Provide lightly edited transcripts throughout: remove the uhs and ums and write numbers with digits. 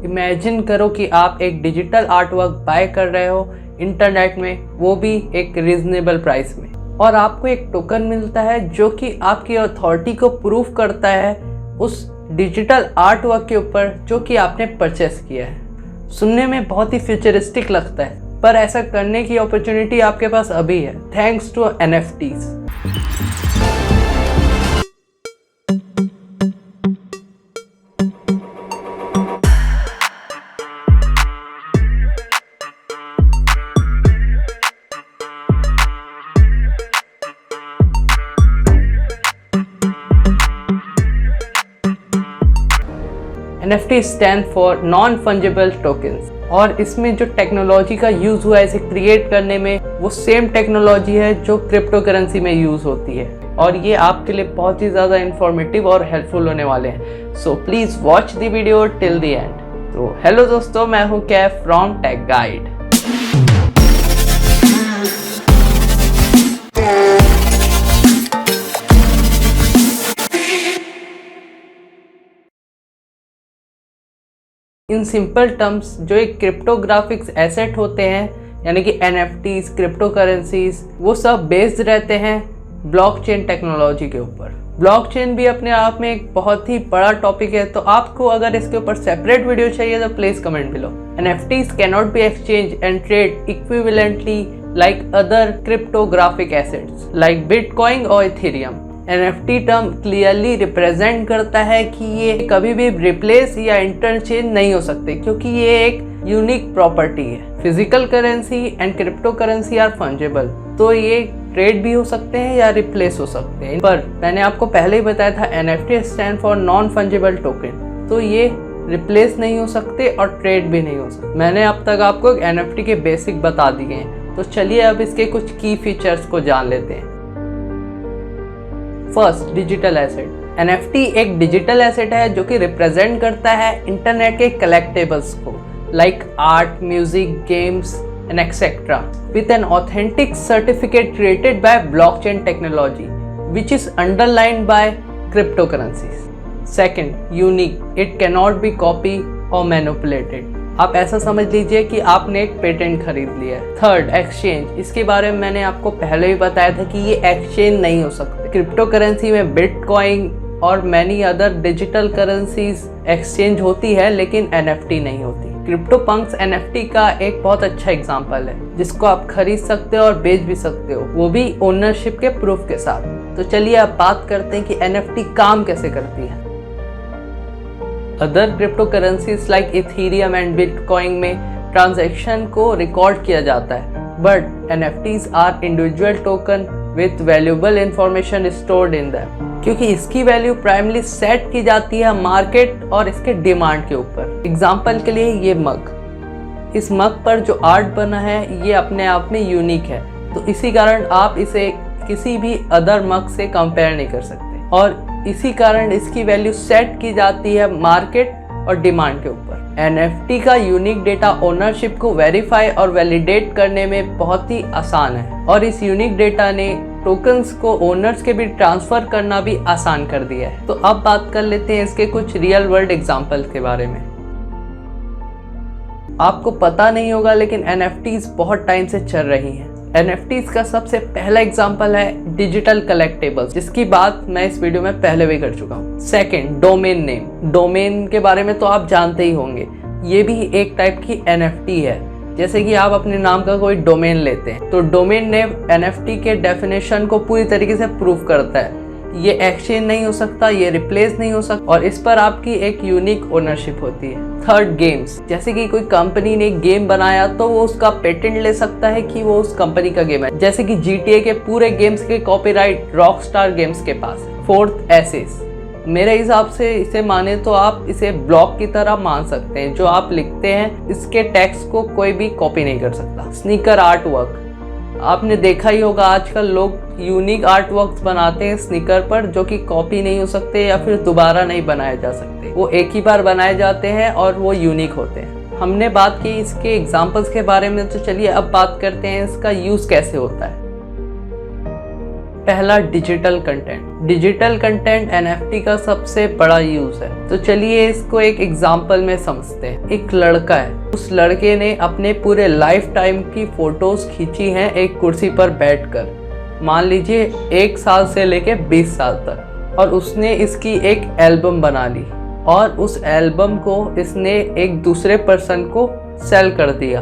Imagine करो कि आप एक डिजिटल आर्ट वर्क बाय कर रहे हो इंटरनेट में, वो भी एक रीजनेबल प्राइस में, और आपको एक टोकन मिलता है जो कि आपकी अथॉरिटी को प्रूफ करता है उस डिजिटल आर्ट वर्क के ऊपर जो कि आपने परचेस किया है। सुनने में बहुत ही फ्यूचरिस्टिक लगता है, पर ऐसा करने की अपॉर्चुनिटी आपके पास अभी है, thanks to NFTs। NFT stand for non fungible tokens, और इसमें जो टेक्नोलॉजी का यूज़ हुआ है इसे क्रिएट करने में, वो सेम टेक्नोलॉजी है जो क्रिप्टो करेंसी में यूज़ होती है, और ये आपके लिए बहुत ही ज़्यादा इंफॉर्मेटिव और हेल्पफुल होने वाले हैं। So please watch the video till the end. तो हेलो दोस्तों, मैं हूँ Kaif from Tech Guide. In simple terms, जो एक क्रिप्टोग्राफिक्स एसेट होते हैं यानी कि NFTs, क्रिप्टो करेंसीज, वो सब बेस्ड रहते हैं ब्लॉकचेन टेक्नोलॉजी के ऊपर। ब्लॉकचेन भी अपने आप में एक बहुत ही बड़ा टॉपिक है, तो आपको अगर इसके ऊपर सेपरेट वीडियो चाहिए तो please comment below. NFTs cannot be exchange and trade equivalently like other cryptographic assets like bitcoin और Ethereum. NFT term clearly represent करता है कि ये कभी भी रिप्लेस या इंटरचेंज नहीं हो सकते, क्योंकि ये एक यूनिक प्रॉपर्टी है। Physical currency and crypto currency are fungible, तो ये ट्रेड भी हो सकते हैं या रिप्लेस हो सकते हैं, पर मैंने आपको पहले ही बताया था NFT stand for non fungible token, तो ये रिप्लेस नहीं हो सकते और ट्रेड भी नहीं हो सकते। मैंने अब तक आपको NFT के बेसिक बता दिए हैं, तो चलिए अब इसके कुछ की फीचर्स को जान लेते हैं। First, digital asset. NFT एक डिजिटल एसेट है जो कि रिप्रेजेंट करता है इंटरनेट के कलेक्टेबल्स को, like art, music, games and etcetera, with an authentic certificate created by blockchain technology which is underlined by crypto currencies. Second, unique, it cannot be copy और manipulated. आप ऐसा समझ लीजिए कि आपने एक पेटेंट खरीद लिया है। Third, exchange. इसके बारे में मैंने आपको पहले ही बताया था कि ये एक्सचेंज नहीं हो सकते। क्रिप्टो करेंसी में बिटकॉइन और many other digital currencies exchange होती है, लेकिन NFT नहीं होती। क्रिप्टो पंक्स NFT का एक बहुत अच्छा एग्जाम्पल है, जिसको आप खरीद सकते हो और बेच भी सकते हो, वो भी ओनरशिप के प्रूफ के साथ। तो चलिए अब बात करते हैं कि NFT काम कैसे करती है। Other crypto currencies like Ethereum and Bitcoin में ट्रांजैक्शन को रिकॉर्ड किया जाता है, but NFTs are individual token with valuable information stored in them, क्योंकि इसकी वैल्यू प्राइमली सेट की जाती है मार्केट और इसके डिमांड के ऊपर। एग्जाम्पल के लिए ये मग, इस मग पर जो आर्ट बना है ये अपने आप में यूनिक है, तो इसी कारण आप इसे किसी भी अदर मग से कंपेयर नहीं कर सकते, और इसी कारण इसकी वैल्यू सेट की जाती है मार्केट और डिमांड के ऊपर। NFT का यूनिक डेटा ओनरशिप को वेरीफाई और वैलिडेट करने में बहुत ही आसान है, और इस यूनिक डेटा ने टोकन्स को ओनर्स के भी ट्रांसफर करना भी आसान कर दिया है। तो अब बात कर लेते हैं इसके कुछ रियल वर्ल्ड एग्जांपल्स के बारे में। आपको पता नहीं होगा, लेकिन NFTs बहुत टाइम से चल रही हैं। NFTs का सबसे पहला एग्जांपल है डिजिटल कलेक्टेबल्स, जिसकी बात मैं इस वीडियो में पहले भी कर चुका हूँ। Second, domain name. डोमेन के बारे में तो आप जानते ही होंगे, ये भी एक टाइप की NFT है। जैसे कि आप अपने नाम का कोई डोमेन लेते हैं, तो डोमेन नेम NFT के डेफिनेशन को पूरी तरीके से प्रूव करता है। ये एक्सचेंज नहीं हो सकता, ये रिप्लेस नहीं हो सकता, और इस पर आपकी एक यूनिक ओनरशिप होती है। Third, games. जैसे कि कोई कंपनी ने गेम बनाया तो वो उसका पेटेंट ले सकता है कि वो उस कंपनी का गेम है, जैसे कि GTA के पूरे गेम्स के कॉपीराइट रॉकस्टार गेम्स के पास है। Fourth, access. मेरे हिसाब से इसे माने तो आप इसे ब्लॉक की तरह मान सकते हैं। जो आप लिखते हैं इसके टेक्स्ट को कोई भी कॉपी नहीं कर सकता। Sneaker art work. आपने देखा ही होगा आजकल लोग यूनिक आर्ट वर्क्स बनाते हैं स्नीकर पर, जो कि कॉपी नहीं हो सकते या फिर दोबारा नहीं बनाए जा सकते। वो एक ही बार बनाए जाते हैं और वो यूनिक होते हैं। हमने बात की इसके एग्जांपल्स के बारे में, तो चलिए अब बात करते हैं इसका यूज़ कैसे होता है। पहला डिजिटल कंटेंट NFT का सबसे बड़ा यूज है। तो चलिए इसको एक एग्जांपल में समझते हैं। एक लड़का है, उस लड़के ने अपने पूरे लाइफ टाइम की फोटोज खींची हैं एक कुर्सी पर बैठकर, मान लीजिए 1 साल से लेके 20 साल तक, और उसने इसकी एक एल्बम बना ली और उस एल्बम को इसने एक दूसरे पर्सन को सेल कर दिया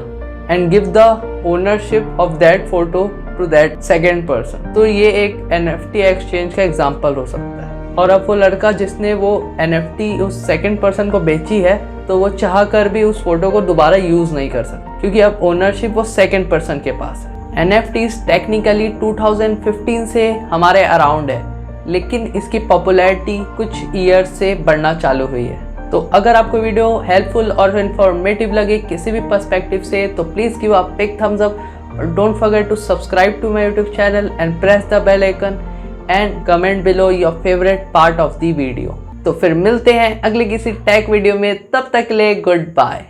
and give the ownership of that photo to that second person. तो ये एक NFT एक्सचेंज का एग्जांपल हो सकता है। और अब वो लड़का जिसने वो NFT उस सेकेंड पर्सन को बेची है, तो वो चाह कर भी उस फोटो को दोबारा यूज नहीं कर सकता, क्योंकि अब ओनरशिप वो सेकेंड पर्सन के पास है। NFTs टेक्निकली 2015 से हमारे अराउंड है, लेकिन इसकी पॉपुलैरिटी कुछ ईयर से बढ़ना चालू हुई है। तो अगर आपको वीडियो हेल्पफुल और इन्फॉर्मेटिव लगे किसी भी पर्सपेक्टिव से, तो please give a big thumbs up और don't forget to subscribe to my YouTube channel and press the bell icon and comment below your favourite part of the video. तो फिर मिलते हैं अगले किसी टेक वीडियो में, तब तक के लिए गुड बाय।